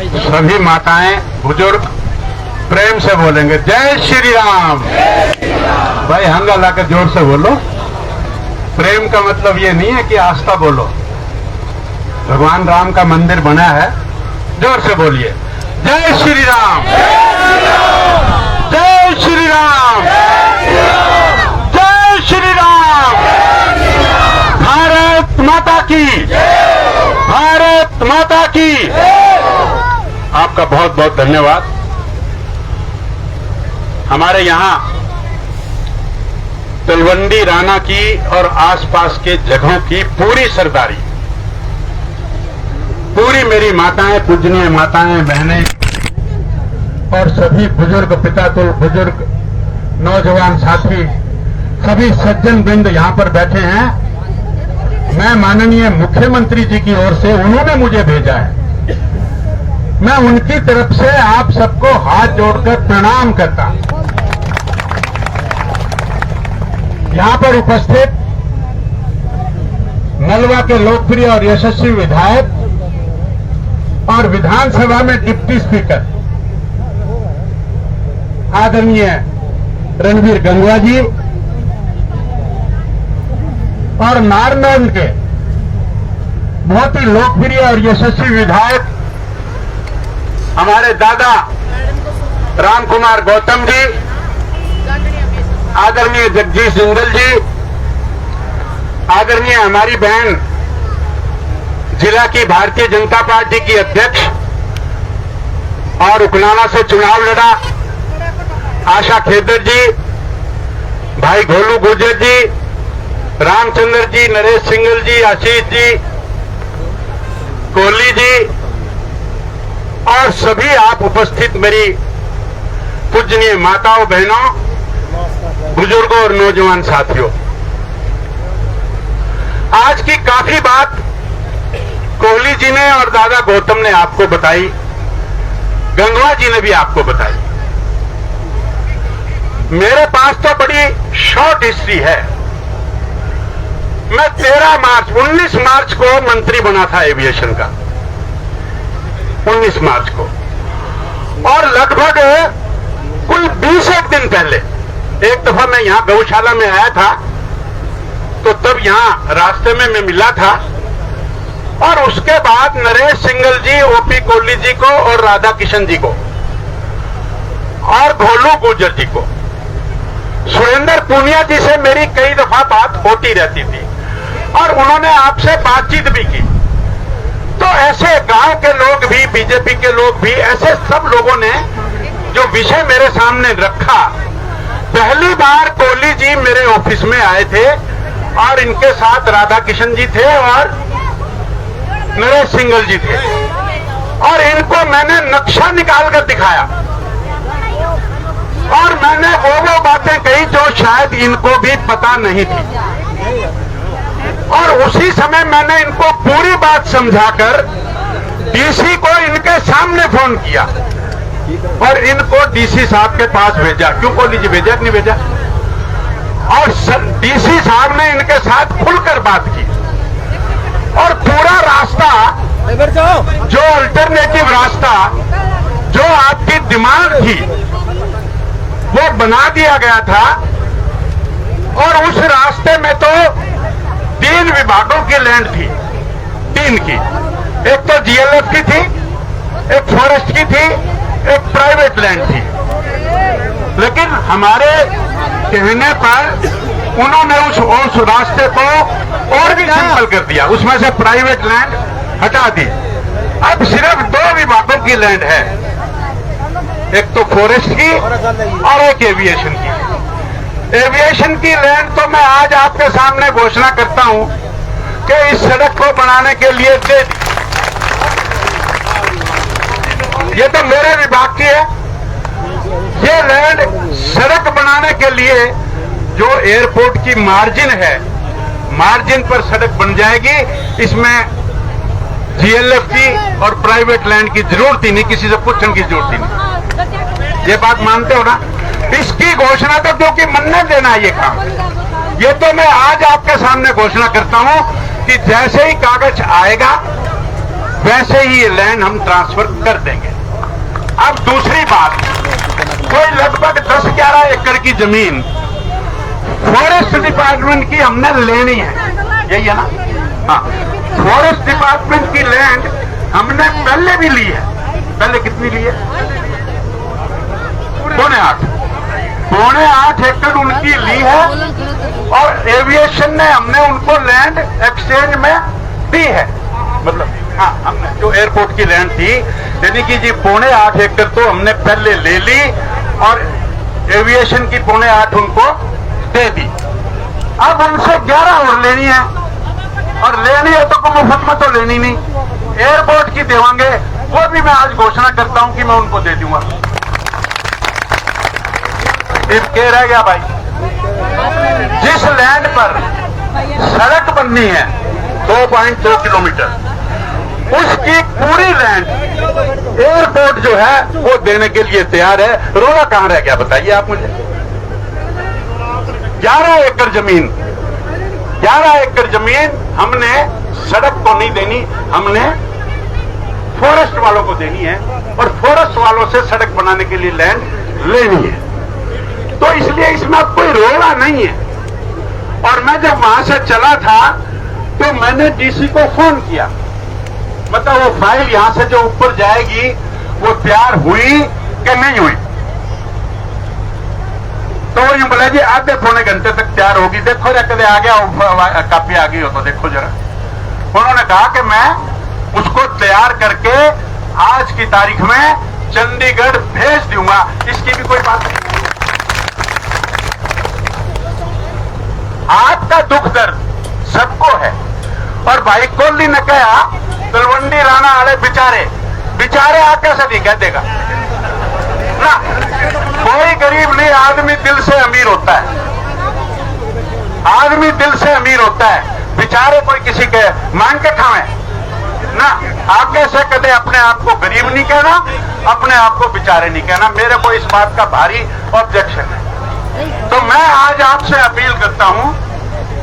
सभी माताएं बुजुर्ग प्रेम से बोलेंगे जय श्री राम। भाई हंगा लाकर जोर से बोलो। प्रेम का मतलब ये नहीं है कि आस्था बोलो। भगवान राम का मंदिर बना है, जोर से बोलिए जय श्री राम, जय श्री राम, जय श्री राम। भारत माता की, भारत माता की। आपका बहुत बहुत धन्यवाद। हमारे यहां तलवंडी राना की और आसपास के जगहों की पूरी सरदारी, पूरी मेरी माताएं, पूजनीय माताएं, बहनें और सभी बुजुर्ग, पितातुल बुजुर्ग, नौजवान साथी, सभी सज्जन वृंद यहां पर बैठे हैं। मैं माननीय मुख्यमंत्री जी की ओर से उन्होंने मुझे भेजा है, मैं उनकी तरफ से आप सबको हाथ जोड़कर प्रणाम करता हूं। यहां पर उपस्थित नलवा के लोकप्रिय और यशस्वी विधायक और विधानसभा में डिप्टी स्पीकर आदरणीय रणवीर गंगवा जी और नारनौल के बहुत ही लोकप्रिय और यशस्वी विधायक हमारे दादा राम कुमार गौतम जी, आदरणीय जगदीश जिंदल जी, आदरणीय हमारी बहन जिला की भारतीय जनता पार्टी की अध्यक्ष और उकलाना से चुनाव लड़ा आशा खेदर जी, भाई घोलू गुर्जर जी, रामचंद्र जी, नरेश सिंगल जी, आशीष जी, कोहली जी और सभी आप उपस्थित मेरी पूजनीय माताओं, बहनों, बुजुर्गों और नौजवान साथियों। आज की काफी बात कोहली जी ने और दादा गौतम ने आपको बताई, गंगवा जी ने भी आपको बताई। मेरे पास तो बड़ी शॉर्ट हिस्ट्री है। मैं 19 मार्च को मंत्री बना था एविएशन का, 19 मार्च को, और लगभग कुल 20 दिन पहले एक दफा मैं यहां गौशाला में आया था, तो तब यहां रास्ते में मैं मिला था और उसके बाद नरेश सिंगल जी, ओपी कोहली जी को और राधा किशन जी को और घोलू गुर्जर जी को, सुरेंद्र पूनिया जी से मेरी कई दफा बात होती रहती थी और उन्होंने आपसे बातचीत भी की। तो ऐसे गांव के लोग भी, बीजेपी के लोग भी, ऐसे सब लोगों ने जो विषय मेरे सामने रखा। पहली बार कोहली जी मेरे ऑफिस में आए थे और इनके साथ राधा किशन जी थे और नरेश सिंगल जी थे और इनको मैंने नक्शा निकाल कर दिखाया और मैंने वो बातें कही जो शायद इनको भी पता नहीं थी। और उसी समय मैंने इनको पूरी बात समझाकर डीसी को इनके सामने फोन किया और इनको डीसी साहब के पास भेजा। क्यों कोहली जी भेजा नहीं भेजा? और डीसी साहब ने इनके साथ खुलकर बात की और पूरा रास्ता, जो अल्टरनेटिव रास्ता जो आपकी डिमांड थी वो बना दिया गया था। और उस रास्ते में तो 3 विभागों की लैंड थी, 3 की। एक तो जीएलएफ की थी, एक फॉरेस्ट की थी, एक प्राइवेट लैंड थी। लेकिन हमारे कहने पर उन्होंने उस रास्ते को और भी सिंपल कर दिया, उसमें से प्राइवेट लैंड हटा दी। अब सिर्फ 2 विभागों की लैंड है, एक तो फॉरेस्ट की और एक एविएशन की। एविएशन की लैंड तो मैं आज आपके सामने घोषणा करता हूं कि इस सड़क को बनाने के लिए दे दी। ये तो मेरे विभाग की है। ये लैंड सड़क बनाने के लिए जो एयरपोर्ट की मार्जिन है, मार्जिन पर सड़क बन जाएगी। इसमें जीएलएफ की और प्राइवेट लैंड की जरूरत ही नहीं, किसी से पूछने की जरूरत ही नहीं। ये बात मानते हो ना? इसकी घोषणा तो क्योंकि मन ने देना है ये काम। ये तो मैं आज आपके सामने घोषणा करता हूं कि जैसे ही कागज आएगा वैसे ही ये लैंड हम ट्रांसफर कर देंगे। अब दूसरी बात, कोई लगभग 10-11 एकड़ की जमीन फॉरेस्ट डिपार्टमेंट की हमने लेनी है, यही है ना? हाँ, फॉरेस्ट डिपार्टमेंट की लैंड हमने पहले भी ली है। पहले कितनी ली है? 8.5 एकड़ उनकी ली है, और एविएशन ने हमने उनको लैंड एक्सचेंज में दी है। मतलब हाँ, हमने जो एयरपोर्ट की लैंड थी, यानी कि जी 8.5 एकड़ तो हमने पहले ले ली और एविएशन की 8.5 उनको दे दी। अब उनसे 11 और लेनी है, और लेनी है तो कोई मुफ्त में तो लेनी नहीं, एयरपोर्ट की देवांगे। वो भी मैं आज घोषणा करता हूं कि मैं उनको दे दूंगा। कह रह गया भाई, जिस लैंड पर सड़क बननी है 2.2 किलोमीटर, उसकी पूरी लैंड एयरपोर्ट जो है वो देने के लिए तैयार है। रोला कहां रह गया बताइए आप मुझे? 11 एकड़ जमीन, 11 एकड़ जमीन हमने सड़क को नहीं देनी, हमने फॉरेस्ट वालों को देनी है, और फॉरेस्ट वालों से सड़क बनाने के लिए लैंड लेनी है। तो इसलिए इसमें अब कोई रोड़ा नहीं है। और मैं जब वहां से चला था तो मैंने डीसी को फोन किया, मतलब वो फाइल यहां से जो ऊपर जाएगी वो तैयार हुई कि नहीं हुई? तो वो यूं बोला जी आधे पौने घंटे तक तैयार होगी, देखो जरा कदे आ गया कापी आ गई हो तो देखो जरा। उन्होंने कहा कि मैं उसको तैयार करके आज की तारीख में चंडीगढ़ भेज दूंगा। इसकी भी कोई बात नहीं। आपका दुख दर्द सबको है। और भाई कोहली ने कहा तलवंडी राणा वाले बेचारे आके से नहीं कह देगा ना, कोई गरीब नहीं, आदमी दिल से अमीर होता है, आदमी दिल से अमीर होता है। बेचारे कोई किसी के मांग के खावे ना, आगे से कदे अपने आप को गरीब नहीं कहना, अपने आप को बेचारे नहीं कहना। मेरे को इस बात का भारी ऑब्जेक्शन है। तो मैं आज आपसे अपील करता हूं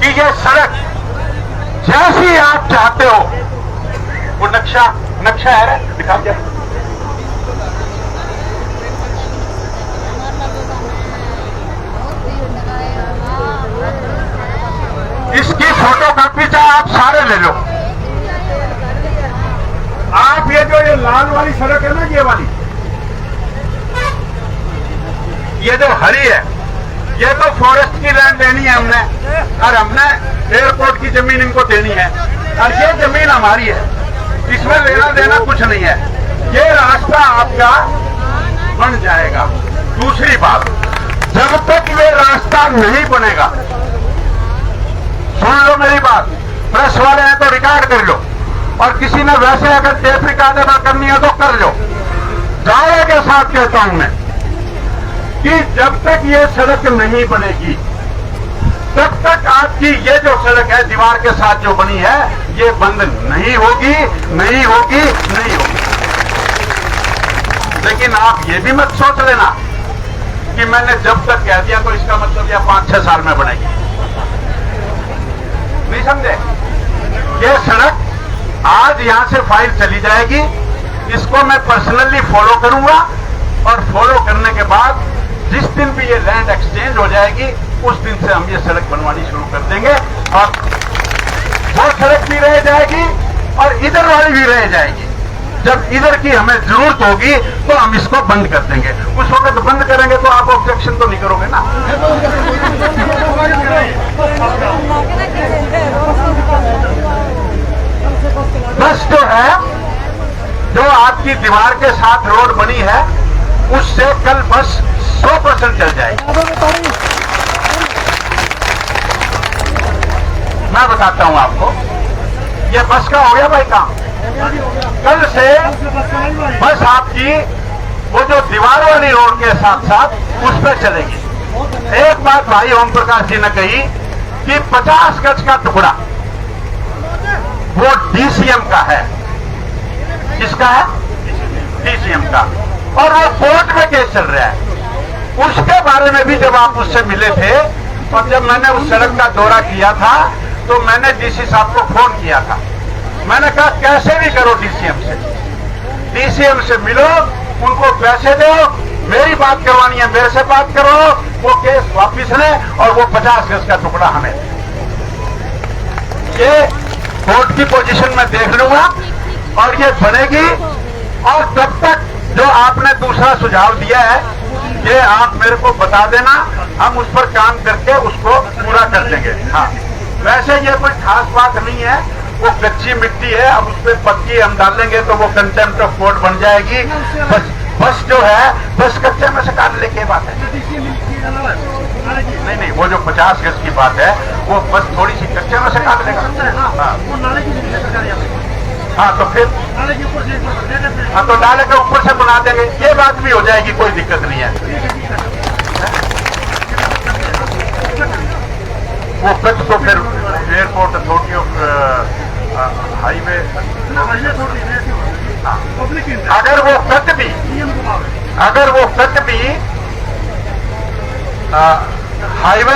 कि ये सड़क जैसी आप चाहते हो, वो नक्शा है, दिखा दिया, इसकी फोटोकॉपी चाहे आप सारे ले लो। आप ये जो ये लाल वाली सड़क है ना, ये वाली, ये जो हरी है, ये तो फॉरेस्ट की लैंड देनी है हमने, और हमने एयरपोर्ट की जमीन इनको देनी है, और ये जमीन हमारी है, इसमें लेना देना कुछ नहीं है। ये रास्ता आपका बन जाएगा। दूसरी बात, जब तक ये रास्ता नहीं बनेगा, सुन लो मेरी बात, प्रेस वाले हैं तो रिकॉर्ड कर लो, और किसी ने वैसे अगर टेप रिकॉर्ड करनी है तो कर लो। दावे के साथ कहता हूं मैं कि जब तक ये सड़क नहीं बनेगी, तब तक आपकी ये जो सड़क है दीवार के साथ जो बनी है, ये बंद नहीं होगी, नहीं होगी, नहीं होगी। लेकिन आप ये भी मत सोच लेना कि मैंने जब तक कह दिया तो इसका मतलब यह 5-6 साल में बनेगी, नहीं समझे? ये सड़क आज यहां से फाइल चली जाएगी, इसको मैं पर्सनली फॉलो करूंगा, और फॉलो करने के बाद जिस दिन भी ये लैंड एक्सचेंज हो जाएगी, उस दिन से हम ये सड़क बनवानी शुरू कर देंगे, और वो सड़क भी रह जाएगी और इधर वाली भी रह जाएगी। जब इधर की हमें जरूरत होगी तो हम इसको बंद कर देंगे। उस वक्त बंद करेंगे तो आप ऑब्जेक्शन तो नहीं करोगे ना? बस जो है, जो आपकी दीवार के साथ रोड बनी है, उससे कल बस 100% चल जाएगी। मैं बताता हूं आपको, ये बस का हो गया भाई काम। कल से बस आपकी वो जो दीवार वाली रोड के साथ साथ उस पर चलेगी। एक बात भाई ओम प्रकाश जी ने कही कि 50 गज का टुकड़ा वो डीसीएम का है। किसका है? डीसीएम का। और वो कोर्ट में केस चल रहा है। उसके बारे में भी जब आप उससे मिले थे, और जब मैंने उस सड़क का दौरा किया था, तो मैंने डीसी साहब को फोन किया था मैंने कहा कैसे भी करो डीसीएम से मिलो, उनको पैसे दो, मेरी बात करवानी है मेरे से बात करो, वो केस वापिस लें और वो 50 गज का टुकड़ा हमें। ये कोर्ट की पोजीशन में देख लूंगा और ये बनेगी। और तब तक जो आपने दूसरा सुझाव दिया है ये आप मेरे को बता देना, हम उस पर काम करके उसको पूरा कर देंगे। हाँ, वैसे ये कोई खास बात नहीं है, वो कच्ची मिट्टी है, अब उस पर पक्की हम डालेंगे तो वो कंटेम्प्ट ऑफ कोर्ट बन जाएगी। बस जो है बस कच्चे में से काट ले के बात है। नहीं, वो जो 50 गज की बात है वो बस थोड़ी सी कच्चे में से काट लेगा। हाँ तो फिर हाँ तो डाले के ऊपर से बना देंगे, ये बात भी हो जाएगी, कोई दिक्कत नहीं है। वो कट तो फिर एयरपोर्ट अथॉरिटी ऑफ हाईवे, अगर वो कट भी हाईवे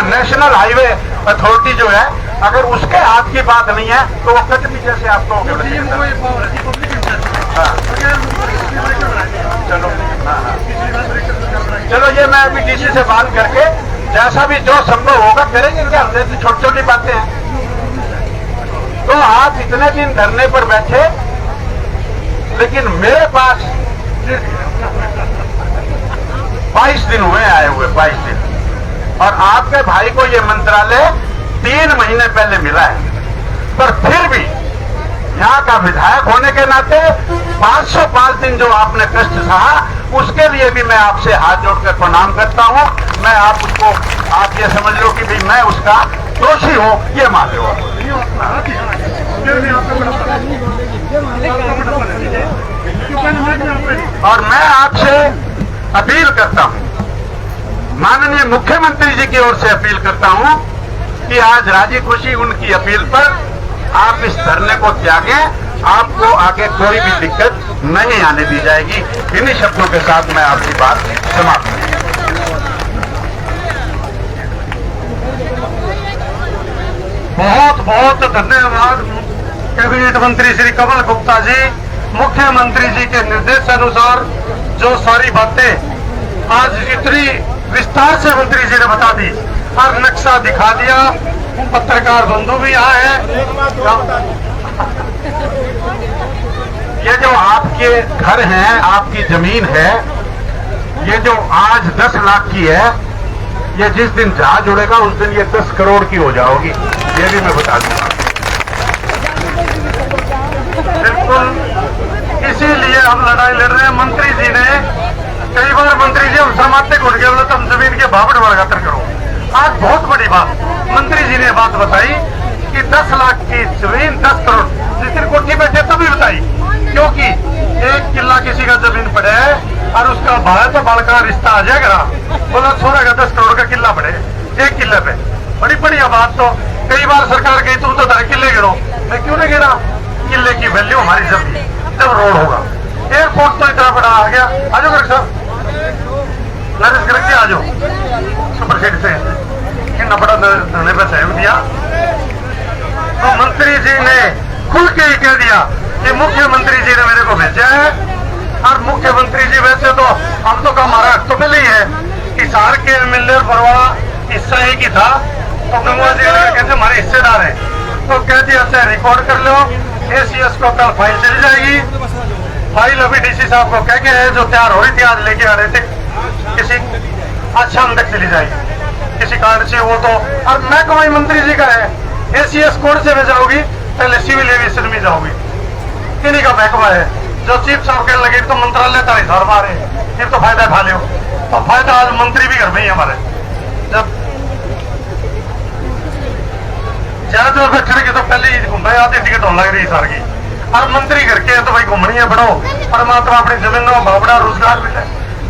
नेशनल हाईवे अथॉरिटी जो है, अगर उसके हाथ की बात नहीं है तो वो कट भी जैसे आप कहोगे। चलो ये मैं अभी डीसी से बात करके जैसा भी जो संभव होगा करेंगे। क्या तो छोटी छोटी बातें हैं। तो आप इतने दिन धरने पर बैठे, लेकिन मेरे पास 22 दिन हुए आए हुए, 22 दिन, और आपके भाई को ये मंत्रालय 3 महीने पहले मिला है। पर फिर भी यहाँ का विधायक होने के नाते 505 दिन जो आपने कष्ट सहा, उसके लिए भी मैं आपसे हाथ जोड़कर प्रणाम करता हूँ। मैं आप ये समझ लो कि भाई मैं उसका दोषी हूँ, ये मान लो। और मैं आपसे अपील करता हूँ, माननीय मुख्यमंत्री जी की ओर से अपील करता हूँ कि आज राजी खुशी उनकी अपील पर आप इस धरने को त्यागें। आपको आगे कोई भी दिक्कत नहीं आने दी जाएगी। इन्हीं शब्दों के साथ मैं आपकी बात समाप्त करूं। बहुत बहुत धन्यवाद कैबिनेट मंत्री श्री कमल गुप्ता जी। मुख्यमंत्री जी के निर्देश अनुसार जो सारी बातें आज इतनी विस्तार से मंत्री जी ने बता दी और नक्शा दिखा दिया, पत्रकार बंधु भी यहाँ है। ये जो आपके घर हैं, आपकी जमीन है, ये जो आज 10 लाख की है, ये जिस दिन जहाज उड़ेगा उस दिन ये 10 करोड़ की हो जाओगी, ये भी मैं बता दूंगा। बिल्कुल, इसीलिए हम लड़ाई लड़ रहे हैं। मंत्री जी ने कई बार मंत्री जी हम शर्माते घुट गए, बोले तुम जमीन के भावड़ बढ़ाकर करो। आज बहुत बड़ी बात मंत्री जी ने बात बताई कि 10 लाख की जमीन 10 करोड़, जिस दिन कोठी बैठे तभी बताई, क्योंकि 1 किला किसी का जमीन पड़े है और उसका भाई तो बड़का रिश्ता आ जाएगा। बोला छोरा का 10 करोड़ का किला पड़े 1 किले पे, बड़ी बढ़िया बात। तो कई बार सरकार कही तुम तो 10 किले गिरो, मैं क्यों नहीं गिरा? किले की वैल्यू हमारी जमीन जब रोड होगा। एयरपोर्ट तो इतना बड़ा आ गया। आ जाओ गर्ग साहब, नरेश गर्ग जी आ जाओ, सुपर सीट से इतना बड़ा धरने पर सहयोग दिया। तो मंत्री जी ने खुल के ही कह दिया कि मुख्यमंत्री जी ने मेरे को भेजा है। और मुख्यमंत्री जी वैसे तो हम तो का हमारा हक तो मिल ही है, हिसार के एमएलए बरवाड़ा हिस्सा एक ही था, तो गंगवा जी कहते हमारे हिस्सेदार है, तो कह दिया रिकॉर्ड कर लो। एसीएस को कल फाइल चली जाएगी। फाइल अभी डीसी साहब को कह के है, जो तैयार हो रही थी आज लेके आ रहे थे, किसी आज शाम तक चली जाएगी किसी कारण से। वो तो अब मैं कमाई मंत्री जी का है, एसीएस कोर्ट से में जाओगी, पहले सिविल एविएशन में जाओगी, किन्हीं का महकमा है। जो चीफ साहब कहने लगे तो मंत्रालय 40,000 मारे, फिर तो फायदा उठा लो। तो फायदा आज मंत्री भी घर में ही हमारे, जब ज्यादा बैठने की तो पहले ही घूमना आधी टिकट होने लग रही सार की। और मंत्री घर के तो भाई घूमनी है, बढ़ो परमात्मा अपनी जमीन में भावड़ा रोजगार मिले,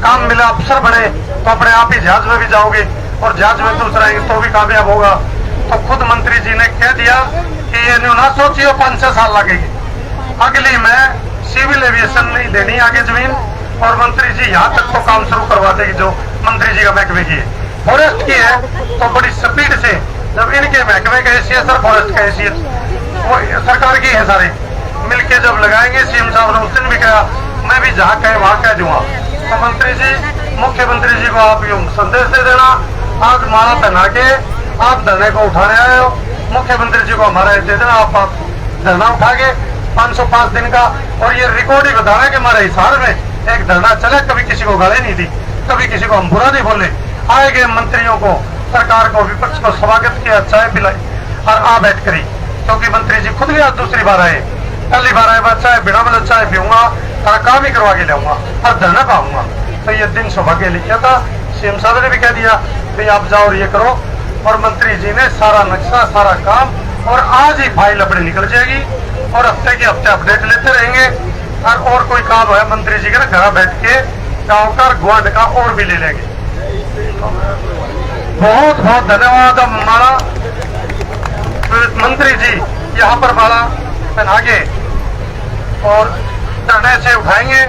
काम मिले, अफसर बने तो अपने आप ही जहाज में भी जाओगे और जहाज में दूसरा तो भी कामयाब होगा। तो खुद मंत्री जी ने कह दिया कि ये ना सोचिए 5-6 साल लगेगी, अगली में सिविल एविएशन नहीं देनी आगे जमीन। और मंत्री जी यहाँ तक तो काम शुरू करवा देगी जो मंत्री जी का महकमे की है। फॉरेस्ट की है तो बड़ी स्पीड से जब इनके महकमे का हैसियत सर फॉरेस्ट का हैसियत वो सरकार की है सारे मिलके जब लगाएंगे। सीएम साहब ने उस दिन भी कहा मैं भी जहाँ कहे वहाँ कह दूंगा। तो मंत्री जी मुख्यमंत्री जी को आप यूँ संदेश दे देना, आज माला पहना के आप धरने को उठाने आए हो, मुख्यमंत्री जी को हमारा दे देना, आप धरना उठा के 505 दिन का। और ये रिकॉर्ड ही बताना कि हमारे हिसार में एक धरना चले, कभी किसी को गाली नहीं दी, कभी किसी को हम बुरा नहीं बोले। आए गए मंत्रियों को, सरकार को, विपक्ष को स्वागत किया, चाय पिलाई और आ बैठ करी, क्योंकि मंत्री जी खुद भी आज दूसरी बार आए, पहली बार आए बात चाय बिना मतलब चाय पीऊंगा और काम ही करवा के लाऊंगा और धरना पाऊंगा। तो ये दिन सौभाग्य लिखा था। सीएम साहब ने भी कह दिया भाई आप जाओ और ये करो, और मंत्री जी ने सारा नक्शा सारा काम, और आज ही फाइल अपनी निकल जाएगी और हफ्ते के हफ्ते अपडेट लेते रहेंगे। और कोई काम है मंत्री जी के ना घर बैठ के गाँव का ग्वांड का और भी ले लेंगे। बहुत बहुत धन्यवाद। अब हमारा मंत्री जी यहाँ पर माला पहना के और धरने से उठाएंगे।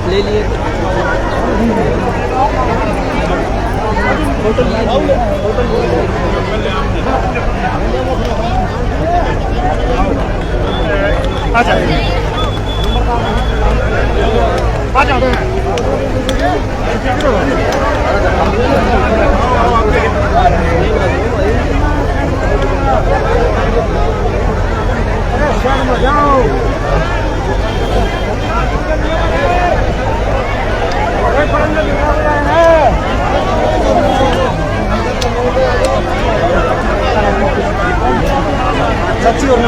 ले लिए सच्ची और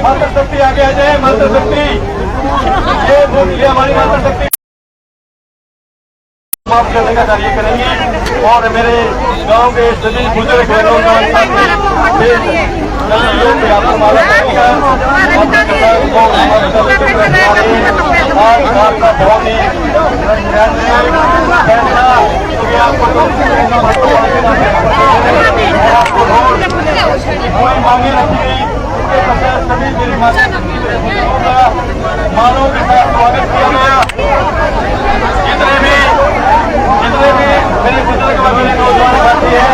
मातृ शक्ति आगे आ जाए। मातृ शक्ति ये हमारी मातृ शक्ति माफ करने का कार्य करेंगे। और मेरे गांव के सभी बुजुर्ग मांगे रखी गई, सभी मेरी मानव के साथ स्वागत किया गया। जितने भी मेरे बुजुर्ग मेरे नौजवान साथी है,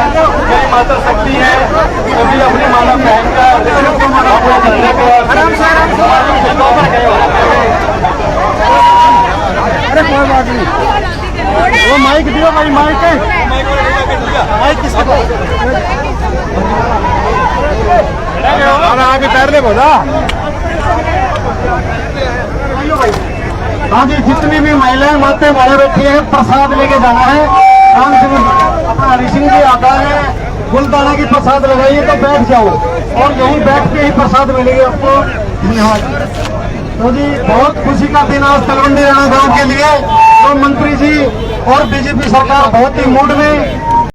मेरी माता शक्ति है, सभी अपनी माला पहनकर अपने धरने को अरे कोई बात नहीं, वो माइक दियो भाई, माइक माइक किसको आगे पैर ले बोला। हाँ जी, जितनी भी महिलाएं माते वाले बैठी है, प्रसाद लेके जाना है। काम से अपना हरि सिंह जी आता है, गुलदाना की प्रसाद लगाइए तो बैठ जाओ, और यहीं बैठ के ही प्रसाद मिलेगी आपको। धन्यवाद। तो जी बहुत खुशी का दिन आज तलवंडी राणा गांव के लिए। तो मंत्री जी और बीजेपी सरकार बहुत ही मूड में